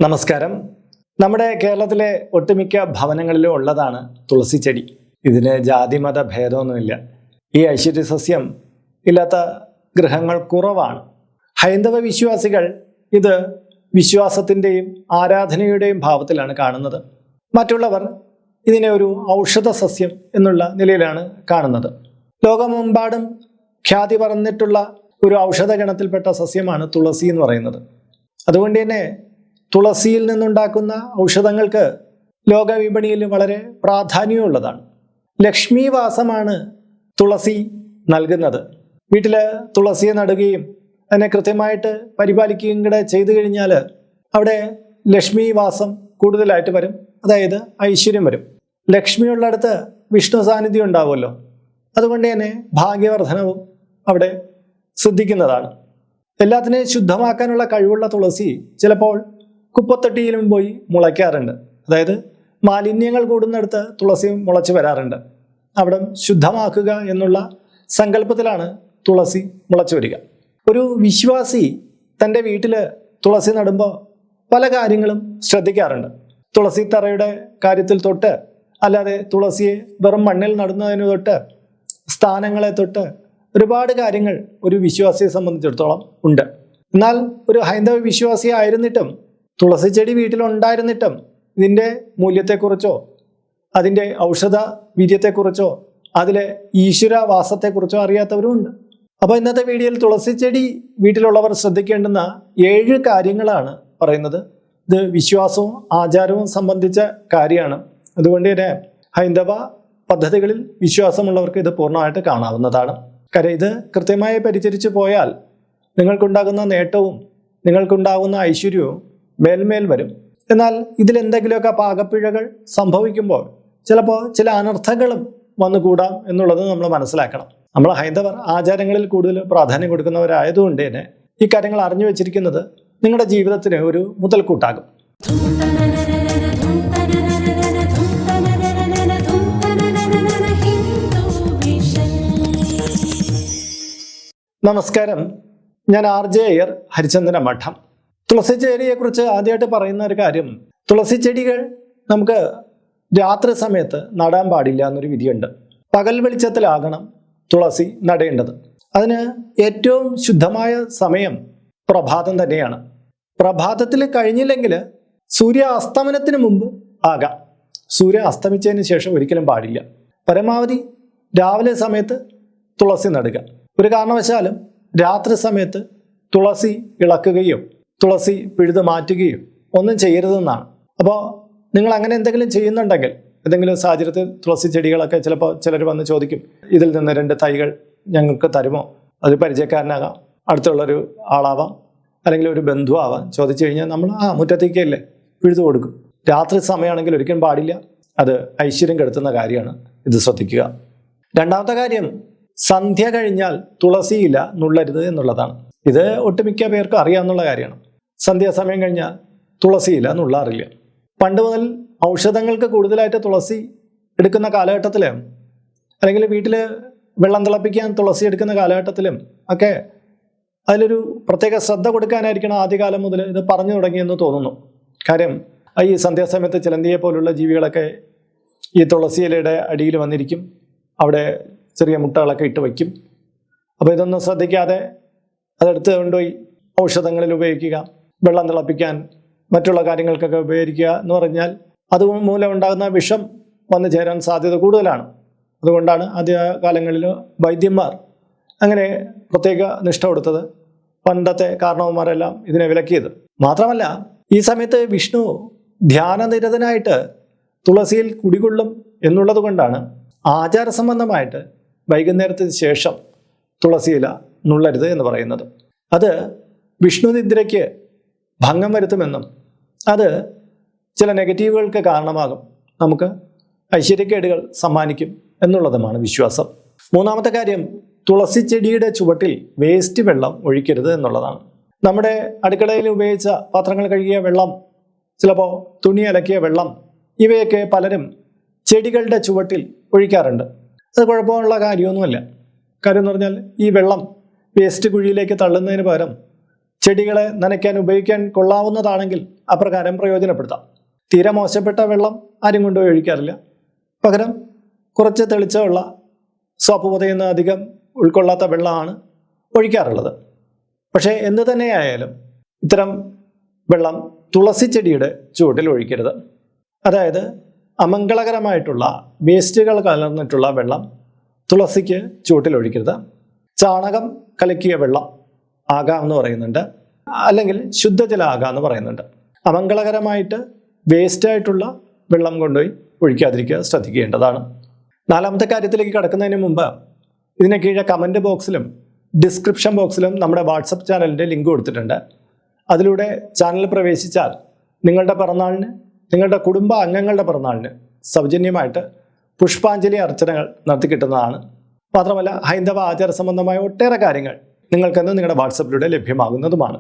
നമസ്കാരം. നമ്മുടെ കേരളത്തിലെ ഒട്ടുമിക്ക ഭവനങ്ങളിലും ഉള്ളതാണ് തുളസി ചെടി. ഇതിന് ജാതിമത ഭേദമൊന്നുമില്ല. ഈ ഐശ്വര്യ സസ്യം ഇല്ലാത്ത ഗൃഹങ്ങൾ കുറവാണ്. ഹൈന്ദവ വിശ്വാസികൾ ഇത് വിശ്വാസത്തിൻ്റെയും ആരാധനയുടെയും ഭാവത്തിലാണ് കാണുന്നത്. മറ്റുള്ളവർ ഇതിനെ ഒരു ഔഷധ സസ്യം എന്നുള്ള നിലയിലാണ് കാണുന്നത്. ലോകമെമ്പാടും ഖ്യാതി പറന്നിട്ടുള്ള ഒരു ഔഷധ ഗണത്തിൽപ്പെട്ട സസ്യമാണ് തുളസി എന്ന് പറയുന്നത്. അതുകൊണ്ട് തന്നെ തുളസിയിൽ നിന്നുണ്ടാക്കുന്ന ഔഷധങ്ങൾക്ക് ലോകവിപണിയിൽ വളരെ പ്രാധാന്യമുള്ളതാണ്. ലക്ഷ്മി വാസമാണ് തുളസി നൽകുന്നത്. വീട്ടിൽ തുളസിയെ നടുകയും അതിനെ കൃത്യമായിട്ട് പരിപാലിക്കുകയും കൂടെ ചെയ്തു കഴിഞ്ഞാൽ അവിടെ ലക്ഷ്മി വാസം കൂടുതലായിട്ട് വരും. അതായത് ഐശ്വര്യം വരും. ലക്ഷ്മിയുള്ളടത്ത് വിഷ്ണു സാന്നിധ്യം ഉണ്ടാവുമല്ലോ. അതുകൊണ്ട് തന്നെ ഭാഗ്യവർദ്ധനവും അവിടെ സിദ്ധിക്കുന്നതാണ്. എല്ലാത്തിനെയും ശുദ്ധമാക്കാനുള്ള കഴിവുള്ള തുളസി ചിലപ്പോൾ കുപ്പത്തൊട്ടിയിലും പോയി മുളയ്ക്കാറുണ്ട്. അതായത് മാലിന്യങ്ങൾ കൂടുന്നിടത്ത് തുളസി മുളച്ച് വരാറുണ്ട്. അവിടെ ശുദ്ധമാക്കുക എന്നുള്ള സങ്കല്പത്തിലാണ് തുളസി മുളച്ചു വരിക. ഒരു വിശ്വാസി തൻ്റെ വീട്ടിൽ തുളസി നടുമ്പോൾ പല കാര്യങ്ങളും ശ്രദ്ധിക്കാറുണ്ട്. തുളസി തറയുടെ കാര്യത്തിൽ തൊട്ട് അല്ലാതെ തുളസിയെ വെറും മണ്ണിൽ നടുന്നതിന് തൊട്ട് സ്ഥാനങ്ങളെ തൊട്ട് ഒരുപാട് കാര്യങ്ങൾ ഒരു വിശ്വാസിയെ സംബന്ധിച്ചിടത്തോളം ഉണ്ട്. എന്നാൽ ഒരു ഹൈന്ദവ വിശ്വാസി ആയിരുന്നിട്ടും തുളസി ചെടി വീട്ടിലുണ്ടായിരുന്നിട്ടും ഇതിൻ്റെ മൂല്യത്തെക്കുറിച്ചോ അതിൻ്റെ ഔഷധ വീര്യത്തെക്കുറിച്ചോ അതിലെ ഈശ്വരവാസത്തെക്കുറിച്ചോ അറിയാത്തവരുമുണ്ട്. അപ്പോൾ ഇന്നത്തെ വീഡിയോയിൽ തുളസി ചെടി വീട്ടിലുള്ളവർ ശ്രദ്ധിക്കേണ്ടുന്ന 7 കാര്യങ്ങളാണ് പറയുന്നത്. ഇത് വിശ്വാസവും ആചാരവും സംബന്ധിച്ച കാര്യമാണ്. അതുകൊണ്ട് തന്നെ ഹൈന്ദവ പദ്ധതികളിൽ വിശ്വാസമുള്ളവർക്ക് ഇത് പൂർണ്ണമായിട്ട് കാണാവുന്നതാണ്. കാര്യം ഇത് കൃത്യമായി പരിചരിച്ചു പോയാൽ നിങ്ങൾക്കുണ്ടാകുന്ന നേട്ടവും നിങ്ങൾക്കുണ്ടാകുന്ന ഐശ്വര്യവും മേൽമേൽ വരും. എന്നാൽ ഇതിലെന്തെങ്കിലുമൊക്കെ പാകപ്പിഴകൾ സംഭവിക്കുമ്പോൾ ചിലപ്പോൾ ചില അനർത്ഥങ്ങളും വന്നുകൂടാം എന്നുള്ളത് നമ്മൾ മനസ്സിലാക്കണം. നമ്മൾ ഹൈന്ദവർ ആചാരങ്ങളിൽ കൂടുതൽ പ്രാധാന്യം കൊടുക്കുന്നവരായതുകൊണ്ട് തന്നെ ഈ കാര്യങ്ങൾ അറിഞ്ഞു വെച്ചിരിക്കുന്നത് നിങ്ങളുടെ ജീവിതത്തിന് ഒരു മുതൽക്കൂട്ടാകും. നമസ്കാരം, ഞാൻ RJ അയ്യർ, ഹരിചന്ദന മഠം. തുളസി ചെടിയെക്കുറിച്ച് ആദ്യമായിട്ട് പറയുന്ന ഒരു കാര്യം, തുളസി ചെടികൾ നമുക്ക് രാത്രി സമയത്ത് നടാൻ പാടില്ല എന്നൊരു വിധിയുണ്ട്. പകൽ വെളിച്ചത്തിലാകണം തുളസി നടേണ്ടത്. അതിന് ഏറ്റവും ശുദ്ധമായ സമയം പ്രഭാതം തന്നെയാണ്. പ്രഭാതത്തിൽ കഴിഞ്ഞില്ലെങ്കിൽ സൂര്യ അസ്തമനത്തിന് മുമ്പ് ആകാം. സൂര്യ അസ്തമിച്ചതിന് ശേഷം ഒരിക്കലും പാടില്ല. പരമാവധി രാവിലെ സമയത്ത് തുളസി നടുക. ഒരു കാരണവശാലും രാത്രി സമയത്ത് തുളസി ഇളക്കുകയോ തുളസി പിഴുത് മാറ്റുകയോ ഒന്നും ചെയ്യരുതെന്നാണ്. അപ്പോൾ നിങ്ങൾ അങ്ങനെ എന്തെങ്കിലും ചെയ്യുന്നുണ്ടെങ്കിൽ, ഏതെങ്കിലും സാഹചര്യത്തിൽ തുളസി ചെടികളൊക്കെ ചിലപ്പോൾ ചിലർ വന്ന് ചോദിക്കും, ഇതിൽ നിന്ന് 2 തൈകൾ ഞങ്ങൾക്ക് തരുമോ? അത് പരിചയക്കാരനാകാം, അടുത്തുള്ളൊരു ആളാവാം, അല്ലെങ്കിൽ ഒരു ബന്ധു ആവാം. ചോദിച്ചു കഴിഞ്ഞാൽ നമ്മൾ മുറ്റത്തേക്കല്ലേ പിഴുതു കൊടുക്കും. രാത്രി സമയമാണെങ്കിൽ ഒരിക്കലും പാടില്ല. അത് ഐശ്വര്യം കെടുത്തുന്ന കാര്യമാണ്. ഇത് ശ്രദ്ധിക്കുക. രണ്ടാമത്തെ കാര്യം, സന്ധ്യ കഴിഞ്ഞാൽ തുളസിയില നുള്ളരുത് എന്നുള്ളതാണ്. ഇത് ഒട്ടുമിക്ക പേർക്കും അറിയാവുന്ന കാര്യമാണ്. സന്ധ്യാസമയം കഴിഞ്ഞാൽ തുളസിയില നുള്ളാറില്ല. പണ്ട് മുതൽ ഔഷധങ്ങൾക്ക് കൂടുതലായിട്ട് തുളസി എടുക്കുന്ന കാലഘട്ടത്തിലും അല്ലെങ്കിൽ വീട്ടിൽ വെള്ളം തിളപ്പിക്കാൻ തുളസി എടുക്കുന്ന കാലഘട്ടത്തിലും ഒക്കെ അതിലൊരു പ്രത്യേക ശ്രദ്ധ കൊടുക്കാനായിരിക്കണം ആദ്യകാലം മുതൽ ഇത് പറഞ്ഞു തുടങ്ങിയെന്ന് തോന്നുന്നു. കാര്യം ഈ സന്ധ്യാസമയത്ത് ചിലന്തിയെ പോലുള്ള ജീവികളൊക്കെ ഈ തുളസിയിലയുടെ അടിയിൽ വന്നിരിക്കും. അവിടെ ചെറിയ മുട്ടകളൊക്കെ ഇട്ട് വയ്ക്കും. അപ്പോൾ ഇതൊന്നും ശ്രദ്ധിക്കാതെ അതെടുത്ത് കൊണ്ടുപോയി ഔഷധങ്ങളിൽ ഉപയോഗിക്കുക, വെള്ളം തിളപ്പിക്കാൻ മറ്റുള്ള കാര്യങ്ങൾക്കൊക്കെ ഉപയോഗിക്കുക എന്ന് പറഞ്ഞാൽ അത് മൂലം ഉണ്ടാകുന്ന വിഷം വന്നു ചേരാൻ സാധ്യത കൂടുതലാണ്. അതുകൊണ്ടാണ് ആദ്യ കാലങ്ങളിൽ വൈദ്യന്മാർ അങ്ങനെ പ്രത്യേക നിഷ്ഠ കൊടുത്തത്. പണ്ടത്തെ കാരണവന്മാരെല്ലാം ഇതിനെ വിലക്കിയത്. മാത്രമല്ല, ഈ സമയത്ത് വിഷ്ണു ധ്യാനനിരതനായിട്ട് തുളസിയിൽ കുടികൊള്ളും എന്നുള്ളത് കൊണ്ടാണ് ആചാരസംബന്ധമായിട്ട് വൈകുന്നേരത്തിന് ശേഷം തുളസിയില നുള്ളരുത് എന്ന് പറയുന്നത്. അത് വിഷ്ണു നിദ്രയ്ക്ക് ഭംഗം വരുത്തുമെന്നും അത് ചില നെഗറ്റീവുകൾക്ക് കാരണമാകും, നമുക്ക് ഐശ്വര്യക്കേടുകൾ സമ്മാനിക്കും എന്നുള്ളതുമാണ് വിശ്വാസം. മൂന്നാമത്തെ കാര്യം, തുളസി ചെടിയുടെ ചുവട്ടിൽ വേസ്റ്റ് വെള്ളം ഒഴിക്കരുത് എന്നുള്ളതാണ്. നമ്മുടെ അടുക്കളയിൽ ഉപയോഗിച്ച പാത്രങ്ങൾ കഴുകിയ വെള്ളം, ചിലപ്പോൾ തുണി അലക്കിയ വെള്ളം, ഇവയൊക്കെ പലരും ചെടികളുടെ ചുവട്ടിൽ ഒഴിക്കാറുണ്ട്. അത് കുഴപ്പമുള്ള കാര്യമൊന്നുമല്ല. കാര്യം എന്ന് പറഞ്ഞാൽ ഈ വെള്ളം വേസ്റ്റ് കുഴിയിലേക്ക് തള്ളുന്നതിന് പകരം ചെടികളെ നനയ്ക്കാൻ ഉപയോഗിക്കാൻ കൊള്ളാവുന്നതാണെങ്കിൽ അപ്രകാരം പ്രയോജനപ്പെടുത്താം. തീരെ മോശപ്പെട്ട വെള്ളം ആരും കൊണ്ടുപോയി ഒഴിക്കാറില്ല. പകരം കുറച്ച് തെളിച്ചമുള്ള സോപ്പ് പുതയുന്ന അധികം ഉൾക്കൊള്ളാത്ത വെള്ളമാണ് ഒഴിക്കാറുള്ളത്. പക്ഷേ എന്തു തന്നെയായാലും ഇത്തരം വെള്ളം തുളസി ചെടിയുടെ ചുവട്ടിൽ ഒഴിക്കരുത്. അതായത് അമംഗളകരമായിട്ടുള്ള വേസ്റ്റുകൾ കലർന്നിട്ടുള്ള വെള്ളം തുളസിക്ക് ചുവട്ടിൽ ഒഴിക്കരുത്. ചാണകം കലക്കിയ വെള്ളം ആകാമെന്ന് പറയുന്നുണ്ട്, അല്ലെങ്കിൽ ശുദ്ധജലം ആകാമെന്ന് പറയുന്നുണ്ട്. അമംഗളകരമായിട്ട് വേസ്റ്റായിട്ടുള്ള വെള്ളം കൊണ്ടുപോയി ഒഴിക്കാതിരിക്കുക ശ്രദ്ധിക്കേണ്ടതാണ്. നാലാമത്തെ കാര്യത്തിലേക്ക് കടക്കുന്നതിന് മുമ്പ് ഇതിന് കീഴെ കമൻറ്റ് ബോക്സിലും ഡിസ്ക്രിപ്ഷൻ ബോക്സിലും നമ്മുടെ വാട്സപ്പ് ചാനലിൻ്റെ ലിങ്ക് കൊടുത്തിട്ടുണ്ട്. അതിലൂടെ ചാനൽ പ്രവേശിച്ചാൽ നിങ്ങളുടെ പിറന്നാളിന്, നിങ്ങളുടെ കുടുംബ അംഗങ്ങളുടെ പിറന്നാളിന് സൗജന്യമായിട്ട് പുഷ്പാഞ്ജലി അർച്ചനകൾ നടത്തിക്കിട്ടുന്നതാണ്. മാത്രമല്ല ഹൈന്ദവ ആചാര സംബന്ധമായ ഒട്ടേറെ കാര്യങ്ങൾ നിങ്ങൾക്കെന്ന് നിങ്ങളുടെ വാട്സപ്പിലൂടെ ലഭ്യമാകുന്നതുമാണ്.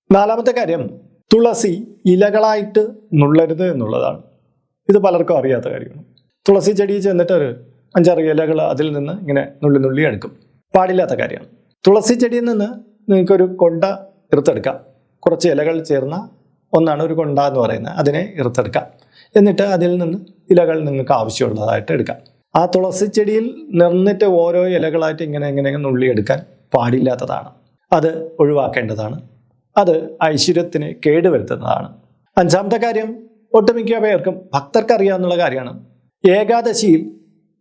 നാലാമത്തെ കാര്യം, തുളസി ഇലകളായിട്ട് നുള്ളരുത് എന്നുള്ളതാണ്. ഇത് പലർക്കും അറിയാത്ത കാര്യമാണ്. തുളസി ചെടി ചെന്നിട്ട് ഒരു 5-6 ഇലകൾ അതിൽ നിന്ന് ഇങ്ങനെ നുള്ളി എടുക്കും. പാടില്ലാത്ത കാര്യമാണ്. തുളസി ചെടിയിൽ നിന്ന് നിങ്ങൾക്കൊരു കൊണ്ട ഇറുത്തെടുക്കാം. കുറച്ച് ഇലകൾ ചേർന്ന ഒന്നാണ് ഒരു കൊണ്ട എന്ന് പറയുന്നത്. അതിനെ ഇറുത്തെടുക്കാം. എന്നിട്ട് അതിൽ നിന്ന് ഇലകൾ നിങ്ങൾക്ക് ആവശ്യമുള്ളതായിട്ട് എടുക്കാം. ആ തുളസി ചെടിയിൽ നിന്നിട്ട് ഓരോ ഇലകളായിട്ട് ഇങ്ങനെ നുള്ളിയെടുക്കാൻ പാടില്ലാത്തതാണ്. അത് ഒഴിവാക്കേണ്ടതാണ്. അത് ഐശ്വര്യത്തിന് കേടുവരുത്തുന്നതാണ്. അഞ്ചാമത്തെ കാര്യം, ഒട്ടുമിക്ക പേർക്കും ഭക്തർക്ക് അറിയാവുന്ന കാര്യമാണ്. ഏകാദശിയിൽ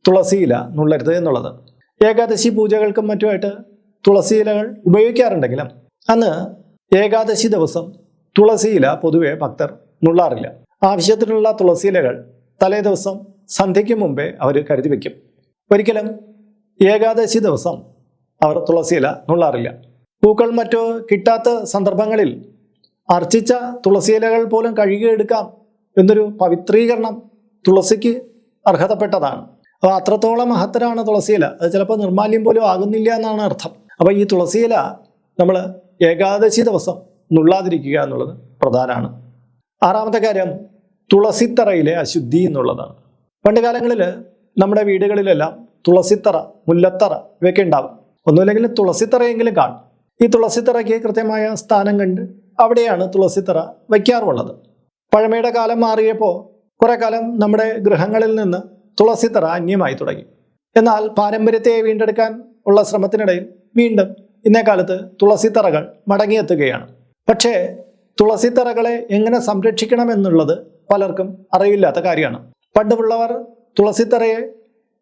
തുളസിയില നുള്ളരുത് എന്നുള്ളത്. ഏകാദശി പൂജകൾക്കും മറ്റുമായിട്ട് തുളസി ഇലകൾ ഉപയോഗിക്കാറുണ്ടെങ്കിലും അന്ന് ഏകാദശി ദിവസം തുളസിയില പൊതുവെ ഭക്തർ നുള്ളാറില്ല. ആവശ്യത്തിനുള്ള തുളസി ഇലകൾ തലേ ദിവസം സന്ധ്യയ്ക്ക് മുമ്പേ അവർ കരുതി വയ്ക്കും. ഒരിക്കലും ഏകാദശി ദിവസം അവർ തുളസിയില നുള്ളാറില്ല. പൂക്കൾ മറ്റോ കിട്ടാത്ത സന്ദർഭങ്ങളിൽ അർച്ചിച്ച തുളസിയിലകൾ പോലും കഴുകിയെടുക്കാം എന്നൊരു പവിത്രീകരണം തുളസിക്ക് അർഹതപ്പെട്ടതാണ്. അപ്പോൾ അത്രത്തോളം മഹത്തരമാണ് തുളസിയില. അത് ചിലപ്പോൾ നിർമാല്യം പോലും ആകുന്നില്ല എന്നാണ് അർത്ഥം. അപ്പോൾ ഈ തുളസിയില നമ്മൾ ഏകാദശി ദിവസം നുള്ളാതിരിക്കുക എന്നുള്ളത് പ്രധാനമാണ്. ആറാമത്തെ കാര്യം, തുളസിത്തറയിലെ അശുദ്ധി എന്നുള്ളതാണ്. പണ്ട് കാലങ്ങളിൽ നമ്മുടെ വീടുകളിലെല്ലാം തുളസിത്തറ, മുല്ലത്തറ ഇവയൊക്കെ ഉണ്ടാവും. ഒന്നുമില്ലെങ്കിൽ തുളസിത്തറയെങ്കിലും കാണും. ഈ തുളസിത്തറയ്ക്ക് കൃത്യമായ സ്ഥാനം കണ്ട് അവിടെയാണ് തുളസിത്തറ വയ്ക്കാറുള്ളത്. പഴമയുടെ കാലം മാറിയപ്പോൾ കുറെ കാലം നമ്മുടെ ഗൃഹങ്ങളിൽ നിന്ന് തുളസിത്തറ അന്യമായി തുടങ്ങി. എന്നാൽ പാരമ്പര്യത്തെ വീണ്ടെടുക്കാൻ ഉള്ള ശ്രമത്തിനിടയിൽ വീണ്ടും ഇന്നേ കാലത്ത് തുളസിത്തറകൾ മടങ്ങിയെത്തുകയാണ്. പക്ഷേ തുളസിത്തറകളെ എങ്ങനെ സംരക്ഷിക്കണമെന്നുള്ളത് പലർക്കും അറിയില്ലാത്ത കാര്യമാണ്. പണ്ടുള്ളവർ തുളസിത്തറയെ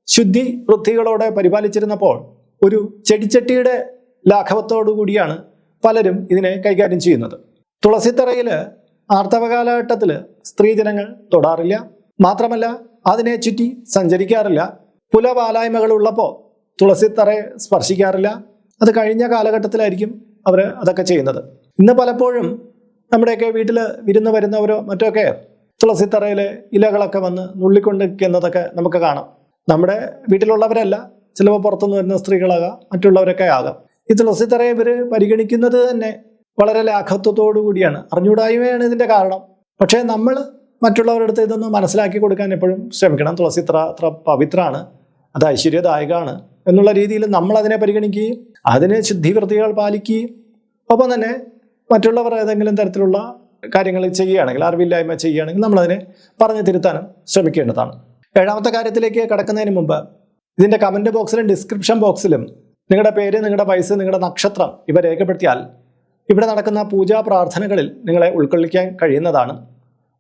ശുദ്ധി വൃത്തികളോടെ പരിപാലിച്ചിരുന്നപ്പോൾ ഒരു ചെടിച്ചട്ടിയുടെ ലാഘവത്തോടു കൂടിയാണ് പലരും ഇതിനെ കൈകാര്യം ചെയ്യുന്നത്. തുളസിത്തറയിൽ ആർത്തവ കാലഘട്ടത്തിൽ സ്ത്രീജനങ്ങൾ തൊടാറില്ല. മാത്രമല്ല അതിനെ ചുറ്റി സഞ്ചരിക്കാറില്ല. പുലപാലായ്മകൾ ഉള്ളപ്പോൾ തുളസിത്തറയെ സ്പർശിക്കാറില്ല. അത് കഴിഞ്ഞ കാലഘട്ടത്തിലായിരിക്കും അവർ അതൊക്കെ ചെയ്യുന്നത്. ഇന്ന് പലപ്പോഴും നമ്മുടെയൊക്കെ വീട്ടിൽ വിരുന്ന് വരുന്നവരോ മറ്റൊക്കെ തുളസിത്തറയിലെ ഇലകളൊക്കെ വന്ന് നുള്ളിക്കൊണ്ടിരിക്കുന്നതൊക്കെ നമുക്ക് കാണാം. നമ്മുടെ വീട്ടിലുള്ളവരല്ല, ചിലപ്പോൾ പുറത്തുനിന്ന് വരുന്ന സ്ത്രീകളാകാം, മറ്റുള്ളവരൊക്കെ ആകാം. ഈ തുളസിത്തറയെ ഇവർ പരിഗണിക്കുന്നത് തന്നെ വളരെ ലാഘവത്തോടു കൂടിയാണ്. അറിഞ്ഞൂടായ്മയാണ് ഇതിൻ്റെ കാരണം. പക്ഷേ നമ്മൾ മറ്റുള്ളവരുടെ അടുത്ത് ഇതൊന്ന് മനസ്സിലാക്കി കൊടുക്കാൻ എപ്പോഴും ശ്രമിക്കണം. തുളസിത്തറ അത്ര പവിത്രമാണ്, അത് ഐശ്വര്യദായകമാണ് എന്നുള്ള രീതിയിൽ നമ്മൾ അതിനെ പരിഗണിക്കുകയും അതിന് ശുദ്ധിവൃത്തികൾ പാലിക്കുകയും ഒപ്പം തന്നെ മറ്റുള്ളവർ ഏതെങ്കിലും തരത്തിലുള്ള കാര്യങ്ങൾ ചെയ്യുകയാണെങ്കിൽ, അറിവില്ലായ്മ ചെയ്യുകയാണെങ്കിൽ നമ്മളതിനെ പറഞ്ഞു തിരുത്താനും ശ്രമിക്കേണ്ടതാണ്. ഏഴാമത്തെ കാര്യത്തിലേക്ക് കടക്കുന്നതിന് മുമ്പ് ഇതിൻ്റെ കമൻറ്റ് ബോക്സിലും ഡിസ്ക്രിപ്ഷൻ ബോക്സിലും നിങ്ങളുടെ പേര്, നിങ്ങളുടെ വയസ്സ്, നിങ്ങളുടെ നക്ഷത്രം ഇവ രേഖപ്പെടുത്തിയാൽ ഇവിടെ നടക്കുന്ന പൂജാ പ്രാർത്ഥനകളിൽ നിങ്ങളെ ഉൾക്കൊള്ളിക്കാൻ കഴിയുന്നതാണ്.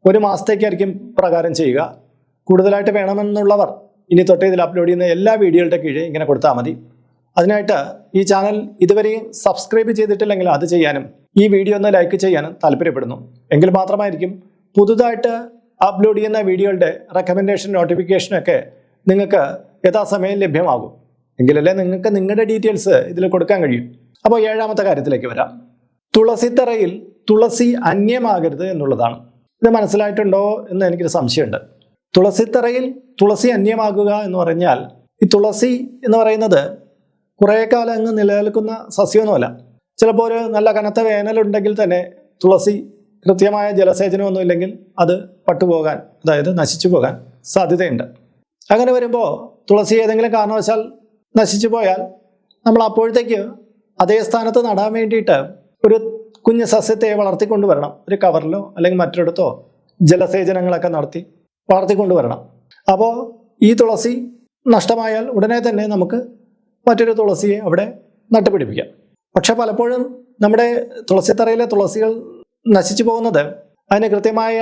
1 മാസത്തേക്കായിരിക്കും പ്രകാരം ചെയ്യുക. കൂടുതലായിട്ട് വേണമെന്നുള്ളവർ ഇനി തൊട്ട് ഇതിൽ അപ്ലോഡ് ചെയ്യുന്ന എല്ലാ വീഡിയോകളുടെ കീഴേ ഇങ്ങനെ കൊടുത്താൽ മതി. അതിനായിട്ട് ഈ ചാനൽ ഇതുവരെയും സബ്സ്ക്രൈബ് ചെയ്തിട്ടില്ലെങ്കിൽ അത് ചെയ്യാനും ഈ വീഡിയോ ഒന്ന് ലൈക്ക് ചെയ്യാനും താല്പര്യപ്പെടുന്നു. എങ്കിൽ മാത്രമായിരിക്കും പുതുതായിട്ട് അപ്ലോഡ് ചെയ്യുന്ന വീഡിയോകളുടെ റെക്കമെൻഡേഷൻ നോട്ടിഫിക്കേഷനൊക്കെ നിങ്ങൾക്ക് യഥാസമയം ലഭ്യമാകും. എങ്കിലല്ലേ നിങ്ങൾക്ക് നിങ്ങളുടെ ഡീറ്റെയിൽസ് ഇതിൽ കൊടുക്കാൻ കഴിയും. അപ്പോൾ ഏഴാമത്തെ കാര്യത്തിലേക്ക് വരാം. തുളസിത്തറയിൽ തുളസി അന്യമാകരുത് എന്നുള്ളതാണ്. ഇത് മനസ്സിലായിട്ടുണ്ടോ എന്ന് എനിക്കൊരു സംശയമുണ്ട്. തുളസിത്തറയിൽ തുളസി അന്യമാകുക എന്ന് പറഞ്ഞാൽ, ഈ തുളസി എന്ന് പറയുന്നത് കുറേ കാലം അങ്ങ് നിലനിൽക്കുന്ന സസ്യമൊന്നുമല്ല. ചിലപ്പോൾ ഒരു നല്ല കനത്ത വേനലുണ്ടെങ്കിൽ തന്നെ തുളസി കൃത്യമായ ജലസേചനമൊന്നും ഇല്ലെങ്കിൽ അത് പട്ടുപോകാൻ, അതായത് നശിച്ചു പോകാൻ സാധ്യതയുണ്ട്. അങ്ങനെ വരുമ്പോൾ തുളസി ഏതെങ്കിലും കാരണവശാൽ നശിച്ചു പോയാൽ നമ്മൾ അപ്പോഴത്തേക്ക് അതേ സ്ഥാനത്ത് നടാൻ വേണ്ടിയിട്ട് ഒരു കുഞ്ഞ് സസ്യത്തെ വളർത്തിക്കൊണ്ടുവരണം. ഒരു കവറിലോ അല്ലെങ്കിൽ മറ്റൊരിടത്തോ ജലസേചനങ്ങളൊക്കെ നടത്തി വളർത്തിക്കൊണ്ടുവരണം. അപ്പോൾ ഈ തുളസി നഷ്ടമായാൽ ഉടനെ തന്നെ നമുക്ക് മറ്റൊരു തുളസിയെ അവിടെ നട്ടുപിടിപ്പിക്കാം. പക്ഷെ പലപ്പോഴും നമ്മുടെ തുളസിത്തറയിലെ തുളസികൾ നശിച്ചു പോകുന്നത് അതിന് കൃത്യമായ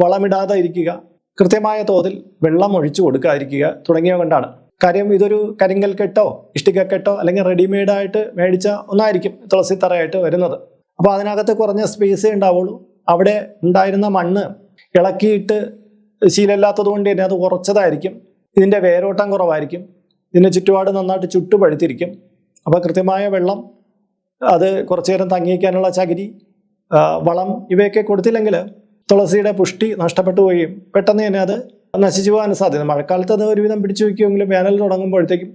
വളമിടാതെ ഇരിക്കുക, കൃത്യമായ തോതിൽ വെള്ളം ഒഴിച്ചു കൊടുക്കാതിരിക്കുക തുടങ്ങിയവ കൊണ്ടാണ്. കാര്യം ഇതൊരു കരിങ്കൽ കെട്ടോ ഇഷ്ടികക്കെട്ടോ അല്ലെങ്കിൽ റെഡിമെയ്ഡായിട്ട് മേടിച്ച ഒന്നായിരിക്കും തുളസിത്തറയായിട്ട് വരുന്നത്. അപ്പോൾ അതിനകത്ത് കുറഞ്ഞ സ്പേസേ ഉണ്ടാവുള്ളൂ. അവിടെ ഉണ്ടായിരുന്ന മണ്ണ് ഇളക്കിയിട്ട് ശീലമില്ലാത്തത് കൊണ്ട് തന്നെ അത് ഉറച്ചതായിരിക്കും. ഇതിൻ്റെ വേരോട്ടം കുറവായിരിക്കും. ഇതിന് ചുറ്റുപാട് നന്നായിട്ട് ചുട്ടുപഴുത്തിരിക്കും. അപ്പോൾ കൃത്യമായ വെള്ളം, അത് കുറച്ചു നേരം തങ്ങിക്കാനുള്ള ചകിരി, വളം ഇവയൊക്കെ കൊടുത്തില്ലെങ്കിൽ തുളസിയുടെ പുഷ്ടി നഷ്ടപ്പെട്ടു പോവുകയും പെട്ടെന്ന് തന്നെ അത് നശിച്ചു പോകാൻ സാധ്യത. മഴക്കാലത്ത് അത് ഒരുവിധം പിടിച്ചു വയ്ക്കുമെങ്കിലും വേനൽ തുടങ്ങുമ്പോഴത്തേക്കും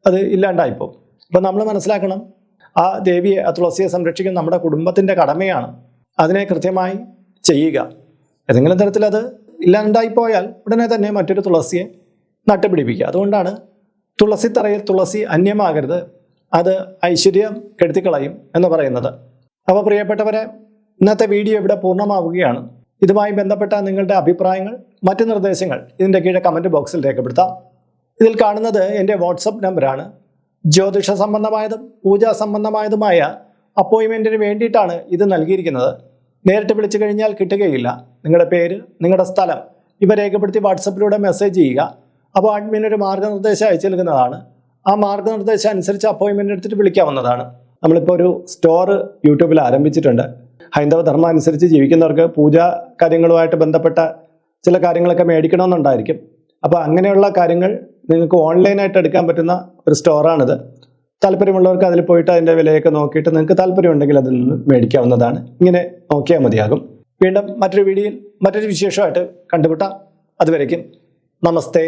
അത് ഇല്ലാണ്ടായിപ്പോൾ. അപ്പം നമ്മൾ മനസ്സിലാക്കണം, ആ ദേവിയെ, ആ തുളസിയെ സംരക്ഷിക്കുന്ന നമ്മുടെ കുടുംബത്തിൻ്റെ കടമയാണ്. അതിനെ കൃത്യമായി ചെയ്യുക. ഏതെങ്കിലും തരത്തിൽ അത് ഇല്ലാണ്ടായിപ്പോയാൽ ഉടനെ തന്നെ മറ്റൊരു തുളസിയെ നട്ടുപിടിപ്പിക്കുക. അതുകൊണ്ടാണ് തുളസിത്തറയിൽ തുളസി അന്യമാകരുത്, അത് ഐശ്വര്യം കെടുത്തിക്കളയും എന്ന് പറയുന്നത്. അപ്പോൾ പ്രിയപ്പെട്ടവരെ, ഇന്നത്തെ വീഡിയോ ഇവിടെ പൂർണ്ണമാവുകയാണ്. ഇതുമായി ബന്ധപ്പെട്ട നിങ്ങളുടെ അഭിപ്രായങ്ങൾ, മറ്റ് നിർദ്ദേശങ്ങൾ ഇതിൻ്റെ കീഴെ കമൻറ്റ് ബോക്സിൽ രേഖപ്പെടുത്താം. ഇതിൽ കാണുന്നത് എൻ്റെ വാട്സപ്പ് നമ്പറാണ്. ജ്യോതിഷ സംബന്ധമായതും പൂജാ സംബന്ധമായതുമായ അപ്പോയിൻമെൻറ്റിന് വേണ്ടിയിട്ടാണ് ഇത് നൽകിയിരിക്കുന്നത്. നേരിട്ട് വിളിച്ചു കഴിഞ്ഞാൽ കിട്ടുകയില്ല. നിങ്ങളുടെ പേര്, നിങ്ങളുടെ സ്ഥലം ഇവ രേഖപ്പെടുത്തി വാട്സപ്പിലൂടെ മെസ്സേജ് ചെയ്യുക. അപ്പോൾ അഡ്മിനൊരു മാർഗ്ഗനിർദ്ദേശം അയച്ചു നൽകുന്നതാണ്. ആ മാർഗ്ഗനിർദ്ദേശം അനുസരിച്ച് അപ്പോയിൻമെൻ്റ് എടുത്തിട്ട് വിളിക്കാവുന്നതാണ്. നമ്മളിപ്പോൾ ഒരു സ്റ്റോർ യൂട്യൂബിൽ ആരംഭിച്ചിട്ടുണ്ട്. ഹൈന്ദവ ധർമ്മം അനുസരിച്ച് ജീവിക്കുന്നവർക്ക് പൂജാ കാര്യങ്ങളുമായിട്ട് ബന്ധപ്പെട്ട ചില കാര്യങ്ങളൊക്കെ മേടിക്കണമെന്നുണ്ടായിരിക്കും. അപ്പോൾ അങ്ങനെയുള്ള കാര്യങ്ങൾ നിങ്ങൾക്ക് ഓൺലൈനായിട്ട് എടുക്കാൻ പറ്റുന്ന ഒരു സ്റ്റോറാണിത്. താല്പര്യമുള്ളവർക്ക് അതിൽ പോയിട്ട് അതിൻ്റെ വിലയൊക്കെ നോക്കിയിട്ട് നിങ്ങൾക്ക് താല്പര്യമുണ്ടെങ്കിൽ അതിൽ നിന്ന് മേടിക്കാവുന്നതാണ്. ഇങ്ങനെ നോക്കിയാൽ മതിയാകും. വീണ്ടും മറ്റൊരു വീഡിയോയിൽ മറ്റൊരു വിശേഷമായിട്ട് കണ്ടുമുട്ടാം. അതുവരയ്ക്കും നമസ്തേ.